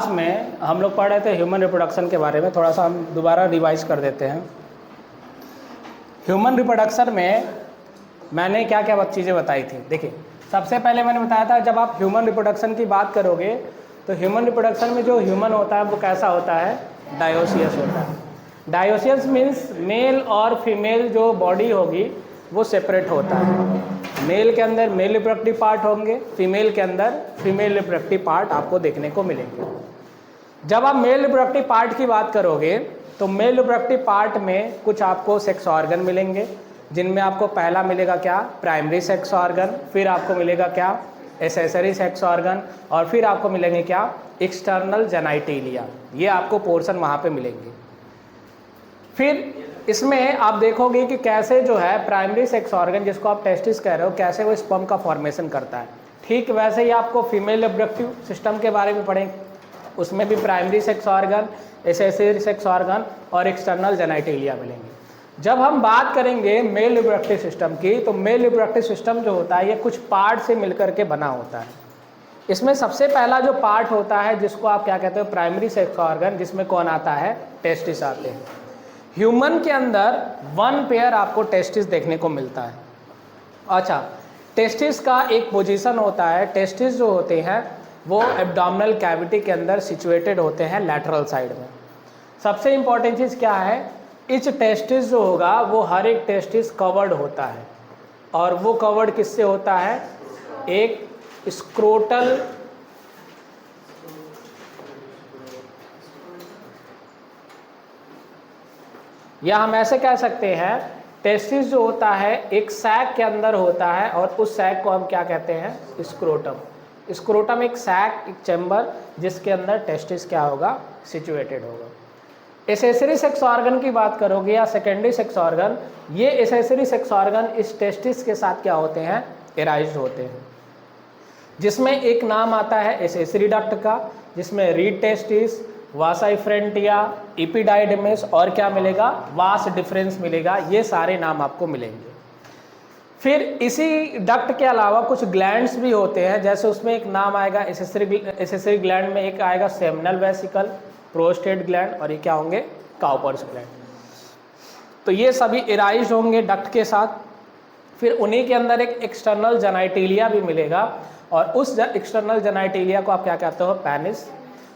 Class में हम लोग पढ़ रहे थे ह्यूमन रिप्रोडक्शन के बारे में, थोड़ा सा हम दोबारा रिवाइज कर देते हैं। ह्यूमन रिप्रोडक्शन में मैंने क्या क्या चीज़ें बताई थी। देखिए, सबसे पहले मैंने बताया था जब आप ह्यूमन रिप्रोडक्शन की बात करोगे तो ह्यूमन रिप्रोडक्शन में जो ह्यूमन होता है वो कैसा होता है, डायोसियस होता है। डायोसियस मीन्स मेल और फीमेल जो बॉडी होगी वो सेपरेट होता है। मेल के अंदर मेल रिप्रोडक्टिव पार्ट होंगे, फीमेल के अंदर फीमेल रिप्रोडक्टिव पार्ट आपको देखने को मिलेंगे। जब आप मेल रिप्रोडक्टिव पार्ट की बात करोगे तो मेल रिप्रोडक्टिव पार्ट में कुछ आपको सेक्स ऑर्गन मिलेंगे, जिनमें आपको पहला मिलेगा क्या, प्राइमरी सेक्स ऑर्गन, फिर आपको मिलेगा क्या, एसेसरी सेक्स ऑर्गन, और फिर आपको मिलेंगे क्या, एक्सटर्नल जेनाइटेलिया। ये आपको पोर्शन वहाँ पे मिलेंगे। फिर इसमें आप देखोगे कि कैसे जो है प्राइमरी सेक्स ऑर्गन, जिसको आप टेस्टिस कह रहे हो, कैसे वो स्पर्म का फॉर्मेशन करता है। ठीक वैसे ही आपको फीमेल रिप्रोडक्टिव सिस्टम के बारे में पढ़ेंगे, उसमें भी primary sex organ, accessory sex organ और एक्सटर्नल जेनाइटेलिया मिलेंगे। जब हम बात करेंगे मेल रिप्रोडक्टिव सिस्टम की, तो मेल रिप्रोडक्टिव सिस्टम जो होता है ये कुछ पार्ट से मिलकर के बना होता है। इसमें सबसे पहला जो पार्ट होता है जिसको आप क्या कहते हो, प्राइमरी सेक्स ऑर्गन, जिसमें कौन आता है, टेस्टिस आते हैं। ह्यूमन के अंदर 1 पेयर आपको टेस्टिस देखने को मिलता है। अच्छा, टेस्टिस का एक पोजीशन होता है। टेस्टिस जो होते हैं वो एब्डोमिनल कैविटी के अंदर सिचुएटेड होते हैं लैटरल साइड में। सबसे इंपॉर्टेंट चीज़ क्या है, इच टेस्टिस जो होगा वो हर एक टेस्टिस कवर्ड होता है, और वो कवर्ड किससे होता है, एक स्क्रोटल या हम ऐसे कह सकते हैं, टेस्टिस जो होता है एक सैक के अंदर होता है, और उस सैक को हम क्या कहते हैं, स्क्रोटम। स्क्रोटम एक सैक, एक चैम्बर, जिसके अंदर टेस्टिस क्या होगा, सिचुएटेड होगा। एसेसरी सेक्स ऑर्गन की बात करोगे या सेकेंडरी सेक्स ऑर्गन, ये एसेसरी सेक्स ऑर्गन इस टेस्टिस के साथ क्या होते हैं, एराइज्ड होते हैं, जिसमें एक नाम आता है एसेसरी डक्ट का, जिसमें रीड टेस्टिस, वासा इफ्रेंटिया, इपिडाइडमिस और क्या मिलेगा, वास डिफरेंस मिलेगा। ये सारे नाम आपको मिलेंगे। फिर इसी डक्ट के अलावा कुछ ग्लैंड्स भी होते हैं, जैसे उसमें एक नाम आएगा एसेसरी ग्लैंड में एक आएगा सेमिनल वेसिकल, प्रोस्टेट ग्लैंड, और ये क्या होंगे, काउपर्स ग्लैंड। तो ये सभी एराइज्ड होंगे डक्ट के साथ। फिर उन्हीं के अंदर एक एक्सटर्नल जेनाइटेलिया भी मिलेगा, और उस एक्सटर्नल जेनाइटेलिया को आप क्या कहते हो, पेनिस।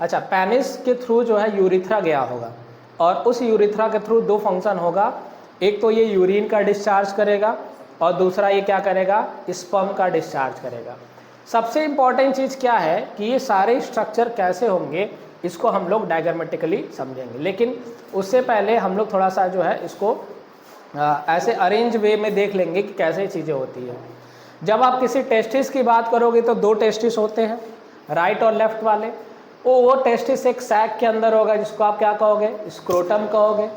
अच्छा, पेनिस के थ्रू जो है यूरिथ्रा गया होगा, और उस यूरिथ्रा के थ्रू 2 फंक्शन होगा, एक तो ये यूरिन का डिस्चार्ज करेगा, और दूसरा ये क्या करेगा, स्पर्म का डिस्चार्ज करेगा। सबसे इम्पॉर्टेंट चीज़ क्या है कि ये सारे स्ट्रक्चर कैसे होंगे, इसको हम लोग डायग्रामेटिकली समझेंगे, लेकिन उससे पहले हम लोग थोड़ा सा जो है इसको ऐसे अरेंज वे में देख लेंगे कि कैसे चीज़ें होती है। जब आप किसी टेस्टिस की बात करोगे तो 2 टेस्टिस होते हैं, राइट और लेफ्ट वाले। वो टेस्टिस एक सैक के अंदर होगा, जिसको आप क्या कहोगे, स्क्रोटम कहोगे।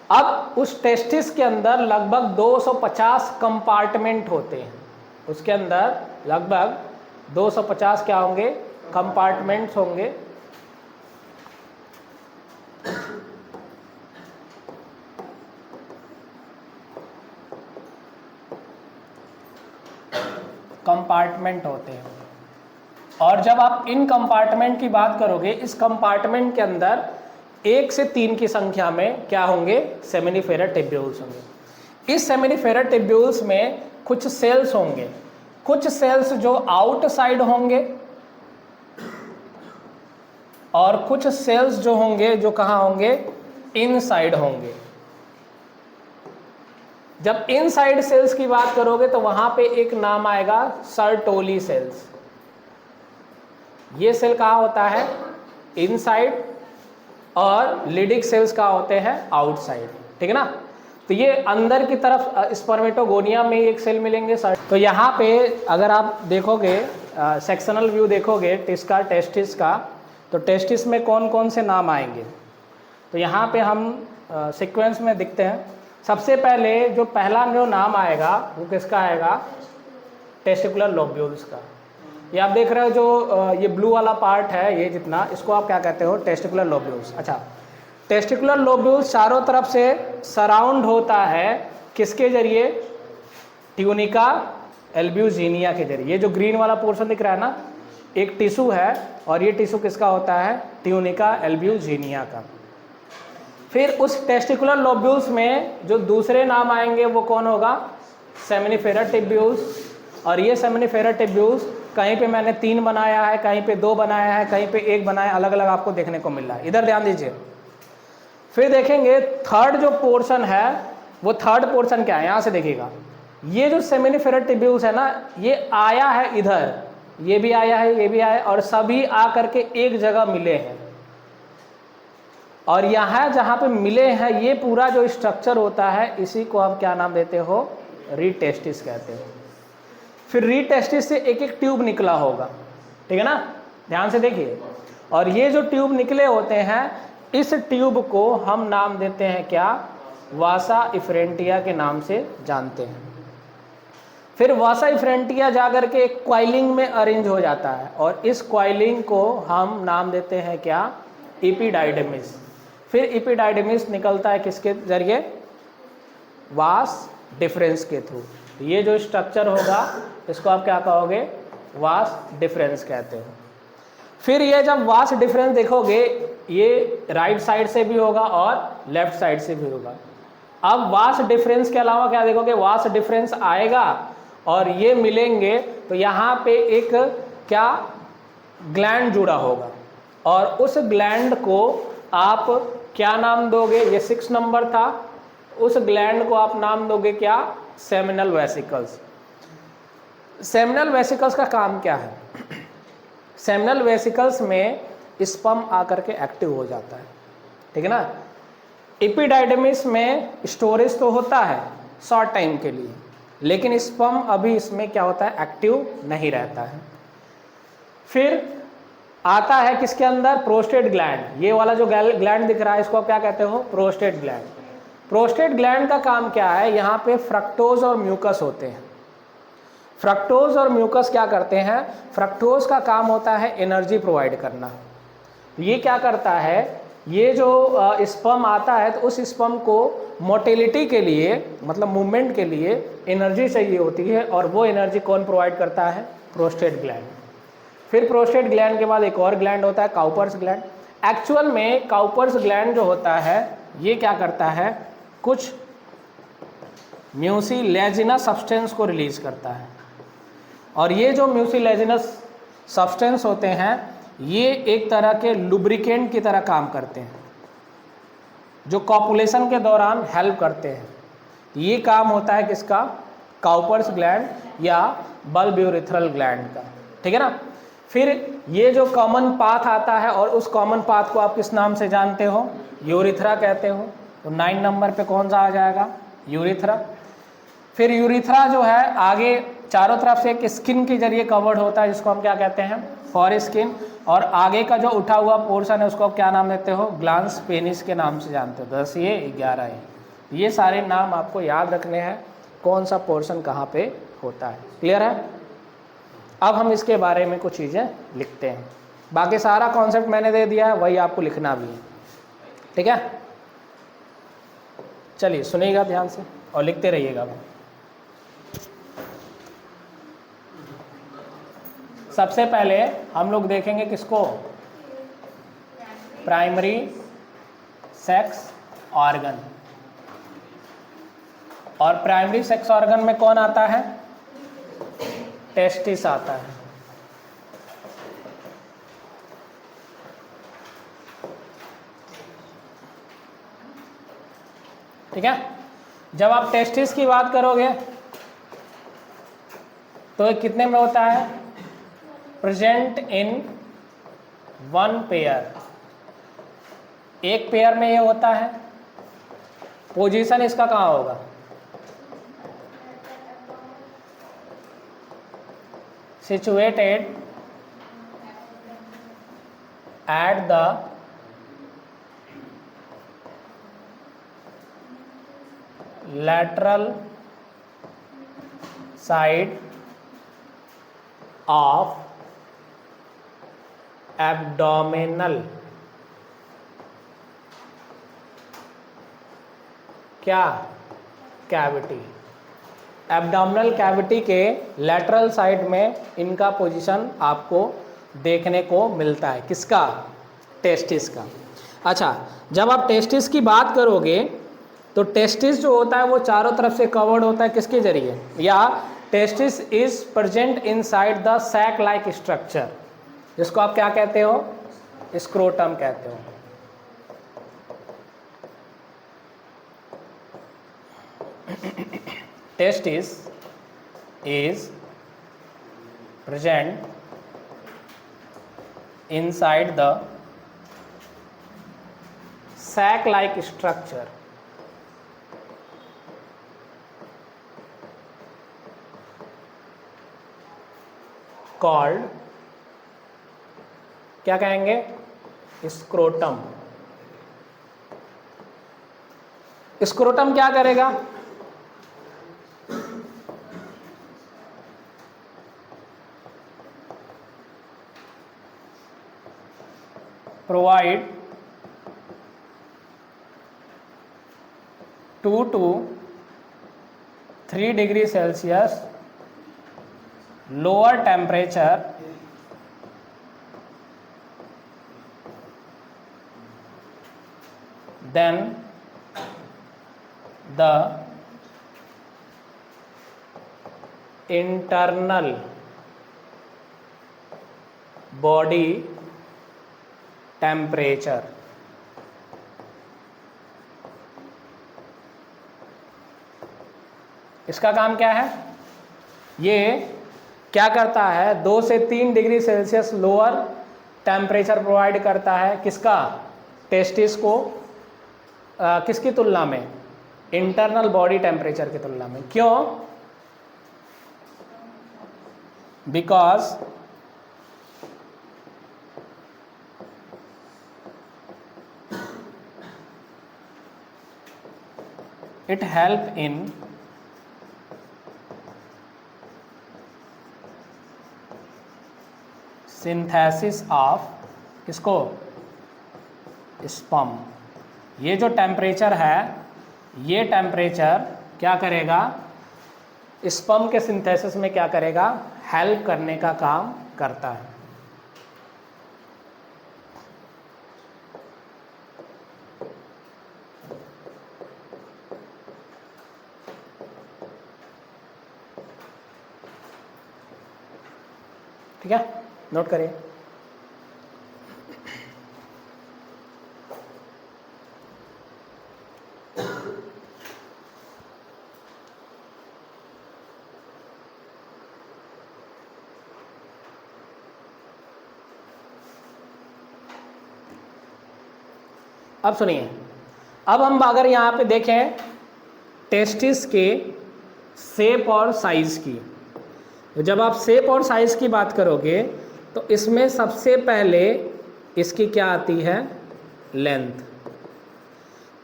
अब उस टेस्टिस के अंदर लगभग 250 कंपार्टमेंट होते हैं, उसके अंदर लगभग 250 क्या होंगे, कंपार्टमेंट्स होंगे। कंपार्टमेंट होते हैं, और जब आप इन कंपार्टमेंट की बात करोगे, इस कंपार्टमेंट के अंदर 1 से 3 की संख्या में क्या होंगे, सेमिनिफेरर टिब्यूल्स होंगे। इस सेमिनिफेरर टिब्यूल्स में कुछ सेल्स होंगे, कुछ सेल्स जो आउटसाइड होंगे, और कुछ सेल्स जो होंगे जो कहाँ होंगे, इनसाइड होंगे। जब इनसाइड सेल्स की बात करोगे तो वहां पे एक नाम आएगा सर्टोली सेल्स। ये सेल कहाँ होता है, इनसाइड, और लिडिक सेल्स कहाँ होते हैं, आउटसाइड, ठीक है ना। तो ये अंदर की तरफ स्पर्मेटोगोनिया में एक सेल मिलेंगे। तो यहाँ पे अगर आप देखोगे सेक्शनल व्यू देखोगे टेस्टिस का, तो टेस्टिस में कौन कौन से नाम आएंगे, तो यहाँ पे हम सीक्वेंस में दिखते हैं। सबसे पहले जो पहला जो नाम आएगा वो किसका आएगा, टेस्टिकुलर लोब्यूल्स का। ये आप देख रहे हो जो ये ब्लू वाला पार्ट है, ये जितना, इसको आप क्या कहते हो, टेस्टिकुलर लोब्यूल्स। अच्छा, टेस्टिकुलर लोब्यूल्स चारों तरफ से सराउंड होता है किसके जरिए, ट्यूनिका एल्ब्यूजिनिया के जरिए। ये जो ग्रीन वाला पोर्शन दिख रहा है ना, एक टिश्यू है और ये टिश्यू किसका होता है, ट्यूनिका एल्ब्यूजिनिया का। फिर उस टेस्टिकुलर लोब्यूल्स में जो दूसरे नाम आएंगे वो कौन होगा, सेमिनिफेरा टिब्यूल्स। और ये सेमिनिफेरा टिब्यूल्स कहीं पे मैंने 3 बनाया है, कहीं पे 2 बनाया है, कहीं पे 1 बनाया, अलग अलग आपको देखने को मिल रहा है। इधर ध्यान दीजिए। फिर देखेंगे थर्ड जो पोर्शन है वो थर्ड पोर्शन क्या है, यहाँ से देखिएगा। ये जो सेमिनिफेरा टिब्यूल्स है ना, ये आया है इधर, ये भी आया है, ये भी आया है, और सभी आकर के एक जगह मिले हैं। और यहाँ जहाँ पे मिले हैं ये पूरा जो स्ट्रक्चर होता है इसी को हम क्या नाम देते हो, रीड टेस्टिस कहते हैं। फिर रीड टेस्टिस से एक एक ट्यूब निकला होगा, ठीक है ना, ध्यान से देखिए। और ये जो ट्यूब निकले होते हैं इस ट्यूब को हम नाम देते हैं क्या, वासा इफ्रेंटिया के नाम से जानते हैं। फिर वासा इफ्रेंटिया जाकर के एक क्वाइलिंग में अरेंज हो जाता है और इस क्वाइलिंग को हम नाम देते हैं क्या, एपिडाइडमिस। फिर एपिडाइडमिस निकलता है किसके जरिए, वास डिफरेंस के थ्रू। ये जो स्ट्रक्चर होगा इसको आप क्या कहोगे, वास डिफरेंस कहते हो। फिर ये जब वास डिफरेंस देखोगे ये राइट साइड से भी होगा और लेफ्ट साइड से भी होगा। अब वास डिफरेंस के अलावा क्या देखोगे, वास डिफरेंस आएगा और ये मिलेंगे तो यहाँ पे एक क्या, ग्लैंड जुड़ा होगा और उस ग्लैंड को आप क्या नाम दोगे, ये 6 नंबर था, उस ग्लैंड को आप नाम दोगे क्या, सेमिनल वेसिकल्स। सेमिनल वेसिकल्स का काम क्या है, सेमिनल वेसिकल्स में स्पर्म आकर के एक्टिव हो जाता है, ठीक है ना। एपिडाइडमिस में स्टोरेज तो होता है शॉर्ट टाइम के लिए, लेकिन स्पर्म अभी इसमें क्या होता है, एक्टिव नहीं रहता है। फिर आता है किसके अंदर, प्रोस्टेट ग्लैंड। ये वाला जो ग्लैंड दिख रहा है इसको आप क्या कहते हो, प्रोस्टेट ग्लैंड। प्रोस्टेट ग्लैंड का काम क्या है, यहाँ पे फ्रक्टोज और म्यूकस होते हैं। फ्रक्टोज और म्यूकस क्या करते हैं, फ्रक्टोज का काम होता है एनर्जी प्रोवाइड करना। ये क्या करता है, ये जो स्पर्म आता है तो उस स्पर्म को मोटिलिटी के लिए, मतलब मूवमेंट के लिए एनर्जी चाहिए होती है और वो एनर्जी कौन प्रोवाइड करता है, प्रोस्टेट ग्लैंड। फिर प्रोस्टेट ग्लैंड के बाद एक और ग्लैंड होता है, काउपर्स ग्लैंड। एक्चुअल में काउपर्स ग्लैंड जो होता है ये क्या करता है, कुछ म्यूसिलेजिनस सब्सटेंस को रिलीज करता है। और ये जो म्यूसिलेजिनस सब्सटेंस होते हैं ये एक तरह के लुब्रिकेंट की तरह काम करते हैं जो कॉपुलेशन के दौरान हेल्प करते हैं। ये काम होता है किसका, काउपर्स ग्लैंड या बल्ब यूरिथ्रल ग्लैंड का, ठीक है ना। फिर ये जो कॉमन पाथ आता है और उस कॉमन पाथ को आप किस नाम से जानते हो, यूरिथ्रा कहते हो। तो 9 नंबर पे कौन सा आ जाएगा, यूरिथ्रा। फिर यूरिथ्रा जो है आगे चारों तरफ से एक स्किन के जरिए कवर्ड होता है जिसको हम क्या कहते हैं, फॉर स्किन। और आगे का जो उठा हुआ पोर्शन है उसको आप क्या नाम देते हो, ग्लांस पेनिस के नाम से जानते हो। 10 ये 11 ये सारे नाम आपको याद रखने हैं, कौन सा पोर्शन कहाँ पे होता है। क्लियर है। अब हम इसके बारे में कुछ चीज़ें लिखते हैं। बाकी सारा कॉन्सेप्ट मैंने दे दिया है, वही आपको लिखना भी है, ठीक है। चलिए सुनिएगा ध्यान से और लिखते रहिएगा। सबसे पहले हम लोग देखेंगे किसको, प्राइमरी सेक्स ऑर्गन। और प्राइमरी सेक्स ऑर्गन में कौन आता है, टेस्टिस आता है। ठीक है। जब आप टेस्टिस की बात करोगे तो ये कितने में होता है, प्रेजेंट इन 1 पेयर, एक पेयर में ये होता है। पोजीशन इसका कहाँ होगा, situated at the lateral side of abdominal क्या कैविटी। एब्डोमिनल कैविटी के लेटरल साइड में इनका पोजीशन आपको देखने को मिलता है। किसका? टेस्टिस का। अच्छा, जब आप टेस्टिस की बात करोगे तो टेस्टिस जो होता है वो चारों तरफ से कवर्ड होता है किसके जरिए? या testis is present inside the sac like structure, जिसको आप क्या कहते हो? स्क्रोटम कहते हो। Testis is present inside the sac like structure called, क्या कहेंगे? स्क्रोटम। स्क्रोटम क्या करेगा? provide 2 to 3 degree Celsius lower temperature than the internal body temperature. इसका काम क्या है? ये क्या करता है? 2 से 3 degree Celsius lower temperature provide करता है। किसका? टेस्टिस को। किसकी तुलना में? इंटरनल बॉडी टेम्परेचर की तुलना में। क्यों? Because it help in synthesis of किसको? स्पर्म। ये जो टेम्परेचर है, ये टेम्परेचर क्या करेगा? स्पर्म के सिंथेसिस में क्या करेगा? हेल्प करने का काम करता है। ठीक है, नोट करिए। अब सुनिए, अब हम अगर यहाँ पे देखें टेस्टिस के शेप और साइज की, तो जब आप शेप और साइज की बात करोगे तो इसमें सबसे पहले इसकी क्या आती है? लेंथ,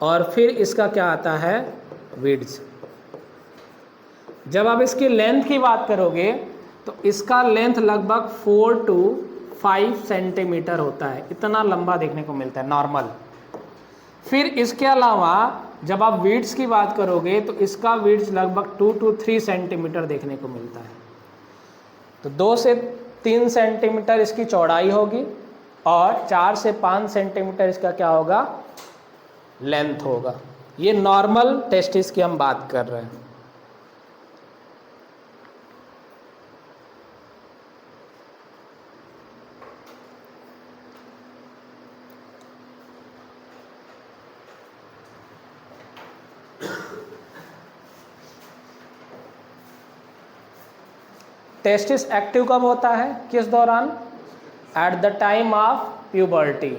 और फिर इसका क्या आता है? विड्थ। जब आप इसकी लेंथ की बात करोगे तो इसका लेंथ लगभग 4 to 5 सेंटीमीटर होता है। इतना लंबा देखने को मिलता है नॉर्मल। फिर इसके अलावा जब आप विड्थ की बात करोगे तो इसका विड्थ लगभग 2 to 3 सेंटीमीटर देखने को मिलता है। तो 2 से 3 सेंटीमीटर इसकी चौड़ाई होगी और 4 से 5 सेंटीमीटर इसका क्या होगा? लेंथ होगा। ये नॉर्मल टेस्टिस की हम बात कर रहे हैं। टेस्टिस एक्टिव कब होता है? किस दौरान? At the time of puberty.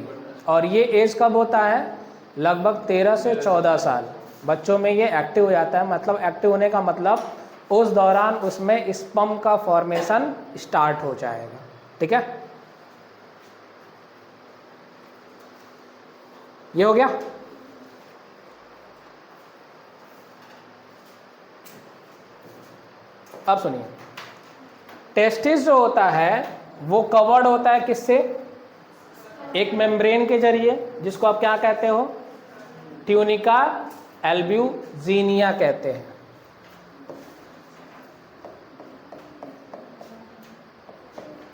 और ये एज कब होता है? लगभग 13 से 14 साल बच्चों में ये एक्टिव हो जाता है। मतलब एक्टिव होने का मतलब उस दौरान उसमें स्पर्म का फॉर्मेशन स्टार्ट हो जाएगा। ठीक है, ये हो गया। अब सुनिए, टेस्टिस जो होता है वो कवर्ड होता है किससे? एक मेम्ब्रेन के जरिए, जिसको आप क्या कहते हो? ट्यूनिका एल्ब्यूजिनिया कहते हैं।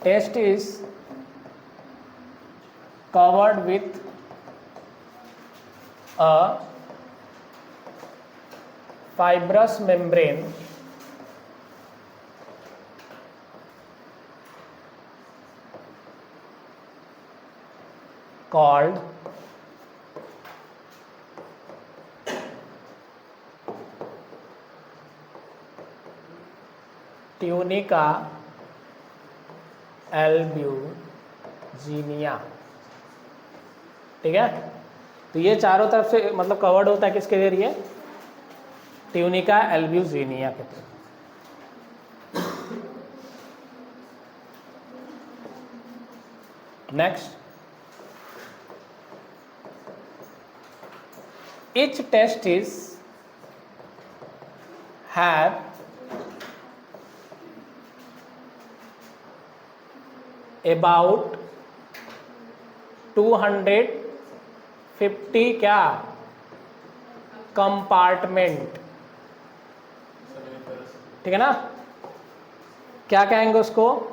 Testis covered with a fibrous membrane called tunica albuginea. ठीक है, तो ये चारों तरफ से मतलब कवर्ड होता है किसके जरिए? ट्यूनिका एल्ब्यूजिनिया के through. Next, each testis have about 250 क्या कंपार्टमेंट। ठीक है ना, क्या कहेंगे उसको?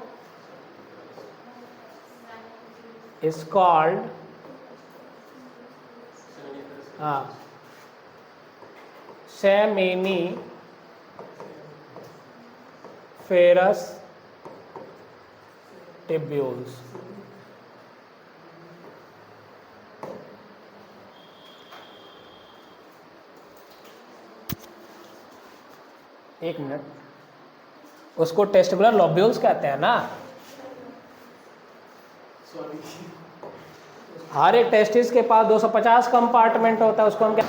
Is called seminiferous tubules. एक मिनट, उसको टेस्टिकुलर लोब्यूल्स कहते हैं ना। हर एक टेस्टिस के पास 250 कंपार्टमेंट होता है, उसको हम क्या,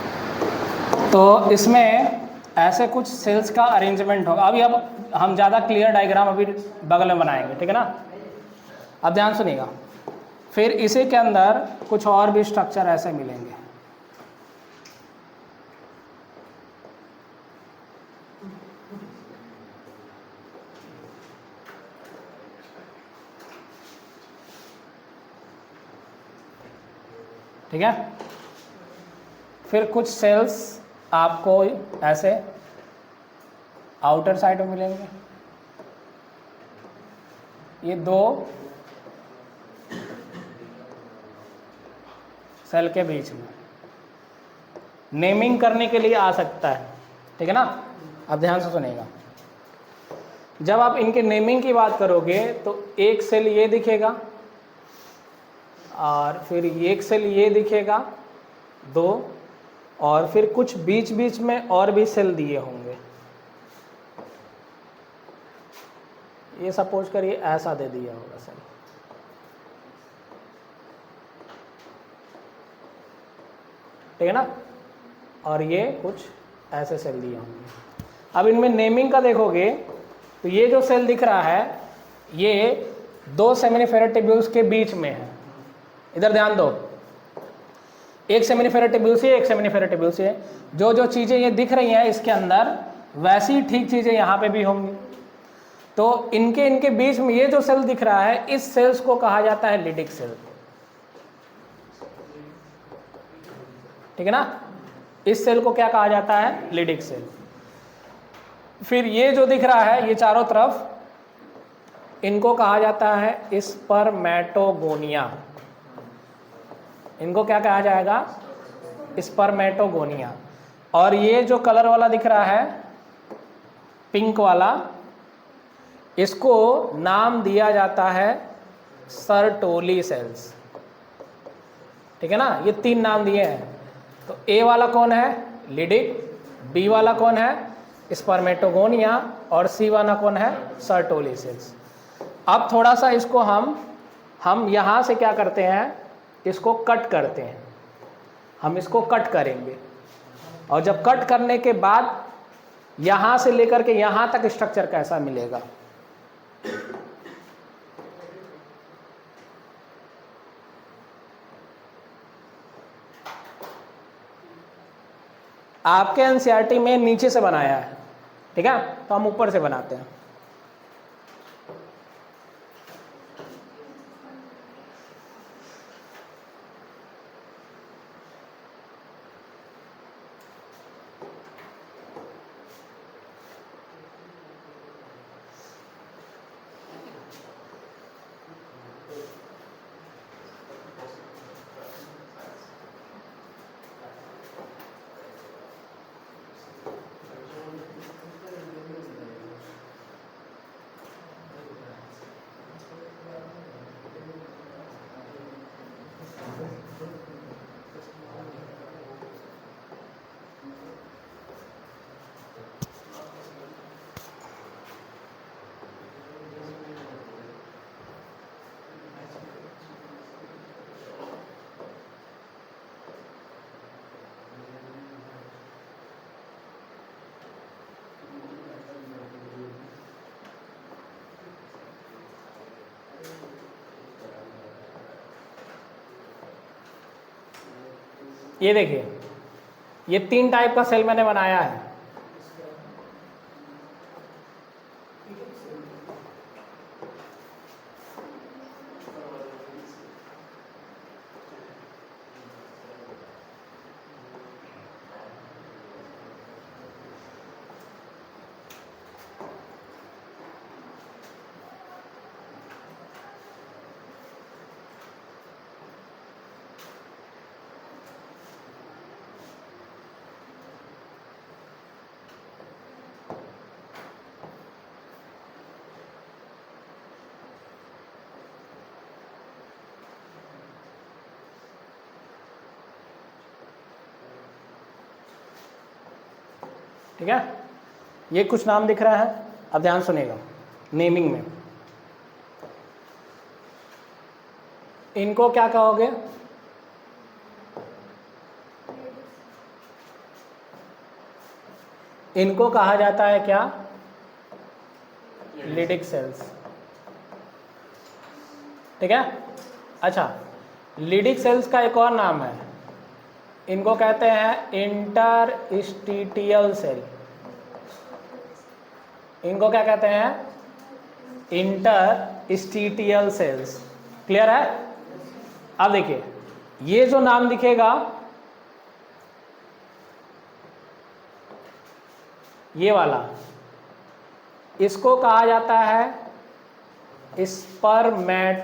तो इसमें ऐसे कुछ सेल्स का अरेंजमेंट होगा। अभी अब हम ज़्यादा क्लियर डायग्राम अभी बगल में बनाएंगे। ठीक है ना, अब ध्यान सुनिएगा। फिर इसी के अंदर कुछ और भी स्ट्रक्चर ऐसे मिलेंगे। ठीक है, फिर कुछ सेल्स आपको ऐसे आउटर साइड में मिलेंगे, ये दो सेल के बीच में नेमिंग करने के लिए आ सकता है। ठीक है ना, अब ध्यान से सुनिएगा। जब आप इनके नेमिंग की बात करोगे तो एक सेल ये दिखेगा और फिर एक सेल ये दिखेगा, दो, और फिर कुछ बीच बीच में और भी सेल दिए होंगे। ये सपोज करिए ऐसा दे दिया होगा सेल। ठीक है ना, और ये कुछ ऐसे सेल दिए होंगे। अब इनमें नेमिंग का देखोगे तो ये जो सेल दिख रहा है ये दो सेमिनिफेरस टिब्यूल्स के बीच में है। इधर ध्यान दो, एक सेमिनिफेरस टिब्यूल से एक सेमिनिफेरस टिब्यूल से जो जो चीज़ें ये दिख रही हैं इसके अंदर, वैसी ही ठीक चीज़ें यहाँ पे भी होंगी। तो इनके बीच में ये जो सेल दिख रहा है, इस सेल्स को कहा जाता है लिडिक सेल। ठीक है ना, इस सेल को क्या कहा जाता है? Leydig cell. फिर ये जो दिख रहा है ये चारों तरफ, इनको कहा जाता है स्पर्मेटोगोनिया। इनको क्या कहा जाएगा? स्पर्मेटोगोनिया। और ये जो कलर वाला दिख रहा है पिंक वाला, इसको नाम दिया जाता है सर्टोली सेल्स। ठीक है ना, ये तीन नाम दिए हैं। तो ए वाला कौन है? लिडिक। बी वाला कौन है? स्पर्मेटोगोनिया। और सी वाला कौन है? Sertoli cells. अब थोड़ा सा इसको हम यहाँ से क्या करते हैं, इसको कट करते हैं। हम इसको कट करेंगे और जब कट करने के बाद यहाँ से लेकर के यहाँ तक स्ट्रक्चर कैसा मिलेगा। आपके एनसीईआरटी में नीचे से बनाया है, ठीक है, तो हम ऊपर से बनाते हैं। ये देखिए, ये 3 टाइप का सेल मैंने बनाया है। ठीक है, ये कुछ नाम दिख रहा है, अब ध्यान सुनिएगा नेमिंग में। इनको क्या कहोगे? इनको कहा जाता है क्या? Leydig cells. ठीक है, अच्छा, लिडिक सेल्स का एक और नाम है, इनको कहते हैं इंटरस्टिटियल सेल। इनको क्या कहते हैं? इंटरस्टिटियल सेल्स। क्लियर है? अब देखिए, ये जो नाम दिखेगा, ये वाला, इसको कहा जाता है स्पर्मेटोगोनियम।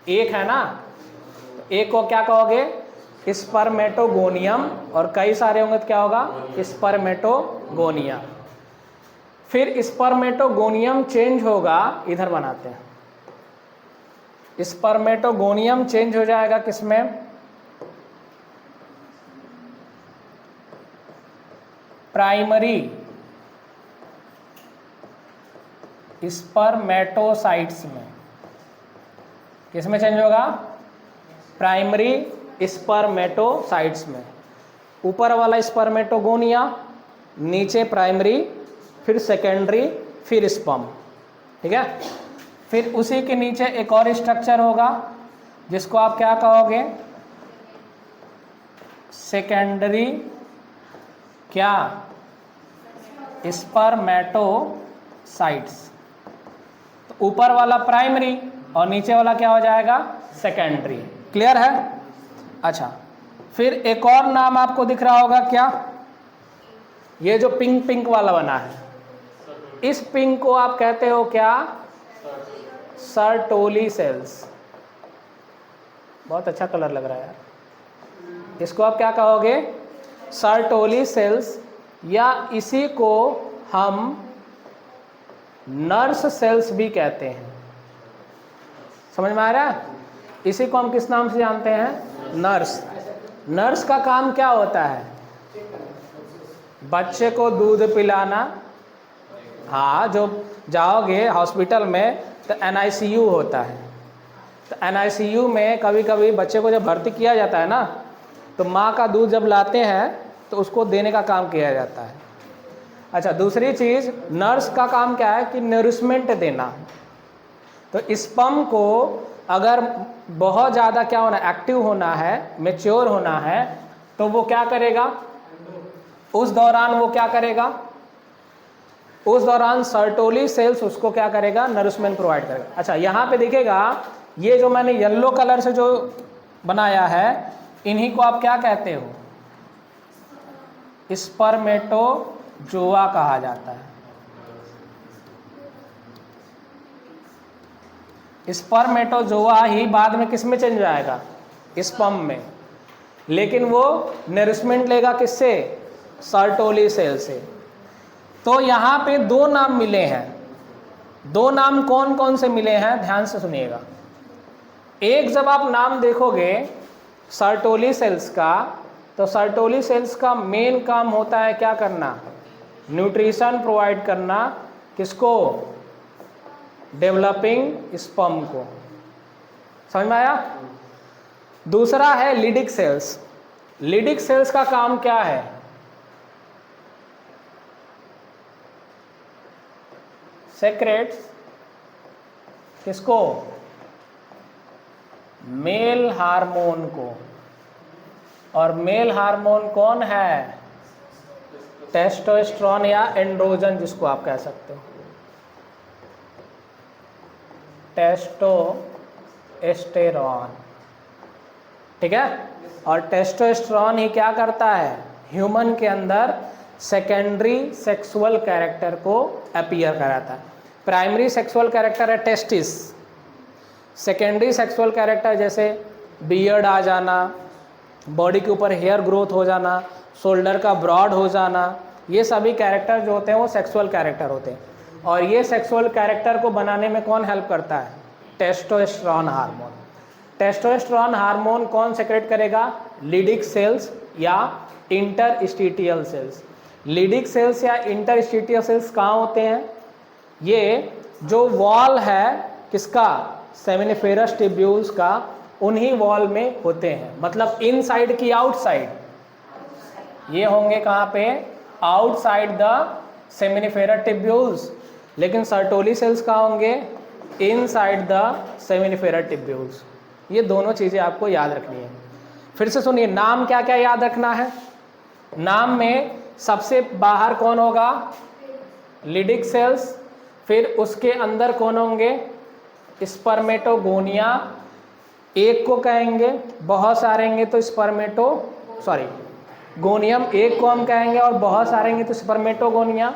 एक है ना, एक को क्या कहोगे? स्पर्मेटोगोनियम, और कई सारे होंगे तो क्या होगा? स्पर्मेटोगोनिया। फिर स्पर्मेटोगोनियम चेंज होगा, इधर बनाते हैं, स्पर्मेटोगोनियम चेंज हो जाएगा किसमें? प्राइमरी स्पर्मेटोसाइट्स में। किसमें चेंज होगा? प्राइमरी स्पर्मेटोसाइट्स में। ऊपर वाला स्पर्मेटोगोनिया, नीचे प्राइमरी, फिर सेकेंडरी, फिर स्पर्म। ठीक है, फिर उसी के नीचे एक और स्ट्रक्चर होगा जिसको आप क्या कहोगे? सेकेंडरी क्या? स्पर्मेटोसाइट्स। तो ऊपर वाला प्राइमरी और नीचे वाला क्या हो जाएगा? सेकेंडरी। क्लियर है? अच्छा, फिर एक और नाम आपको दिख रहा होगा क्या? ये जो पिंक पिंक वाला बना है, इस पिंक को आप कहते हो क्या? Sertoli cells. बहुत अच्छा कलर लग रहा है यार। इसको आप क्या कहोगे? सर्टोली सेल्स, या इसी को हम नर्स सेल्स भी कहते हैं। समझ में आ रहा है? इसी को हम किस नाम से जानते हैं? नर्स। नर्स का काम क्या होता है? बच्चे को दूध पिलाना। हाँ, जो जाओगे हॉस्पिटल में तो NICU होता है, तो NICU में कभी कभी बच्चे को जब भर्ती किया जाता है ना, तो माँ का दूध जब लाते हैं तो उसको देने का काम किया जाता है। अच्छा, दूसरी चीज़, नर्स का काम क्या है? कि नरिशमेंट देना। तो स्पर्म को अगर बहुत ज़्यादा क्या होना, एक्टिव होना है, मैच्योर होना है, तो वो क्या करेगा? उस दौरान वो क्या करेगा? उस दौरान सर्टोली सेल्स उसको क्या करेगा? नरिशमेंट प्रोवाइड करेगा। अच्छा, यहाँ पे दिखेगा, ये जो मैंने येलो कलर से जो बनाया है, इन्हीं को आप क्या कहते हो? स्पर्मेटोजोआ कहा जाता है। स्पर्मेटोजोआ ही बाद में किस में चेंज जाएगा? स्पर्म में। लेकिन वो नरिशमेंट लेगा किससे? सर्टोली सेल से। तो यहाँ पे 2 नाम मिले हैं। 2 नाम कौन कौन से मिले हैं? ध्यान से सुनिएगा। एक, जब आप नाम देखोगे सर्टोली सेल्स का, तो सर्टोली सेल्स का मेन काम होता है क्या करना? न्यूट्रिशन प्रोवाइड करना। किसको? डेवलपिंग स्पर्म को। समझ में आया? दूसरा है लिडिक सेल्स। लिडिक सेल्स का काम क्या है? सेक्रेट्स किसको? मेल हार्मोन को। और मेल हार्मोन कौन है? टेस्टोस्टेरोन या एंड्रोजन जिसको आप कह सकते हो, टेस्टोस्टेरोन। ठीक है। और टेस्टोस्टेरोन ही क्या करता है? ह्यूमन के अंदर सेकेंडरी सेक्सुअल कैरेक्टर को अपीयर कराता है। प्राइमरी सेक्सुअल कैरेक्टर है टेस्टिस, सेकेंडरी सेक्सुअल कैरेक्टर जैसे बियर्ड आ जाना, बॉडी के ऊपर हेयर ग्रोथ हो जाना, शोल्डर का ब्रॉड हो जाना, ये सभी कैरेक्टर जो होते हैं वो सेक्सुअल कैरेक्टर होते हैं। और ये सेक्सुअल कैरेक्टर को बनाने में कौन हेल्प करता है? Testosterone hormone. टेस्टोस्टेरोन हार्मोन कौन सेक्रेट करेगा? लिडिक सेल्स या इंटरस्टिटियल सेल्स। लिडिक सेल्स या इंटरस्टिटियल सेल्स कहाँ होते हैं? ये जो वॉल है किसका? सेमिनिफेरस ट्यूब्यूल्स का, उन्हीं वॉल में होते हैं। मतलब इनसाइड की आउटसाइड, ये होंगे कहाँ पे? Outside the seminiferous tubules. लेकिन सर्टोली सेल्स कहाँ होंगे? Inside the seminiferous tubules. ये दोनों चीज़ें आपको याद रखनी है। फिर से सुनिए, नाम क्या क्या याद रखना है? नाम में सबसे बाहर कौन होगा? Leydig cells. फिर उसके अंदर कौन होंगे? स्पर्मेटोगोनिया, एक को कहेंगे, बहुत सारे होंगे तो गोनियम एक को हम कहेंगे, और बहुत सारे होंगे तो स्पर्मेटोगोनिया।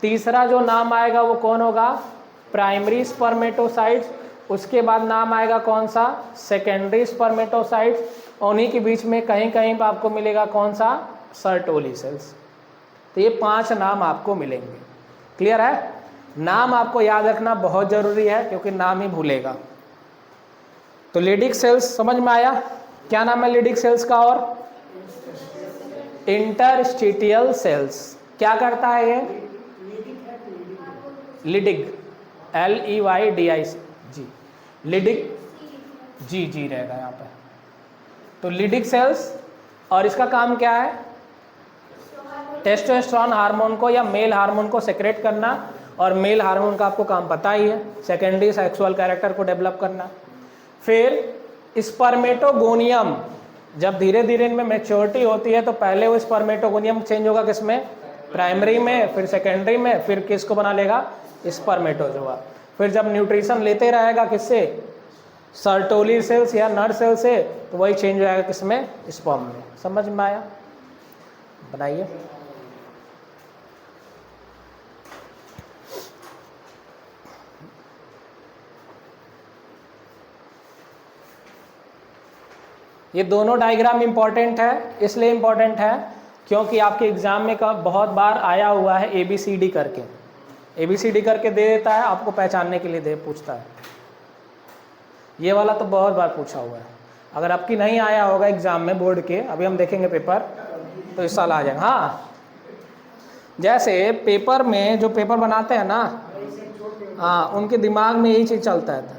तीसरा जो नाम आएगा वो कौन होगा? Primary spermatocytes. उसके बाद नाम आएगा कौन सा? Secondary spermatocytes. उन्हीं के बीच में कहीं कहीं पर आपको मिलेगा कौन सा? Sertoli cells. तो ये 5 नाम आपको मिलेंगे। क्लियर है? नाम आपको याद रखना बहुत जरूरी है क्योंकि नाम ही भूलेगा। तो लिडिक सेल्स समझ में आया? क्या नाम है लिडिक सेल्स का? और इंटरस्टिटियल सेल्स क्या करता है ये? लिडिक, LEYDIC, जी लिडिक, जी रहेगा यहाँ पे। तो लिडिक सेल्स, और इसका काम क्या है? टेस्टोस्टेरोन हार्मोन को या मेल हार्मोन को सेक्रेट करना। और मेल हार्मोन का आपको काम पता ही है, सेकेंडरी सेक्सुअल कैरेक्टर को डेवलप करना। फिर स्पर्मेटोगोनियम, जब धीरे धीरे इनमें मैच्योरिटी होती है तो पहले वो स्पर्मेटोगोनियम चेंज होगा किसमें? प्राइमरी में, फिर सेकेंडरी में, फिर किसको बना लेगा? स्पर्मेटोजोआ। फिर जब न्यूट्रिशन लेते रहेगा किससे? सर्टोली सेल्स या नर सेल से, तो वही चेंज हो जाएगा किसमें? स्पर्म में। समझ में आया? बनाइए। ये दोनों डायग्राम इंपॉर्टेंट है, इसलिए इंपॉर्टेंट है क्योंकि आपके एग्जाम में बहुत बार आया हुआ है ABCD करके। ABCD करके दे देता है, आपको पहचानने के लिए पूछता है। ये वाला तो बहुत बार पूछा हुआ है। अगर आपकी नहीं आया होगा एग्जाम में बोर्ड के, अभी हम देखेंगे पेपर, तो इस साल आ जाएगा। हाँ, जैसे पेपर में जो पेपर बनाते हैं ना, हाँ, उनके दिमाग में यही चीज़ चलता है।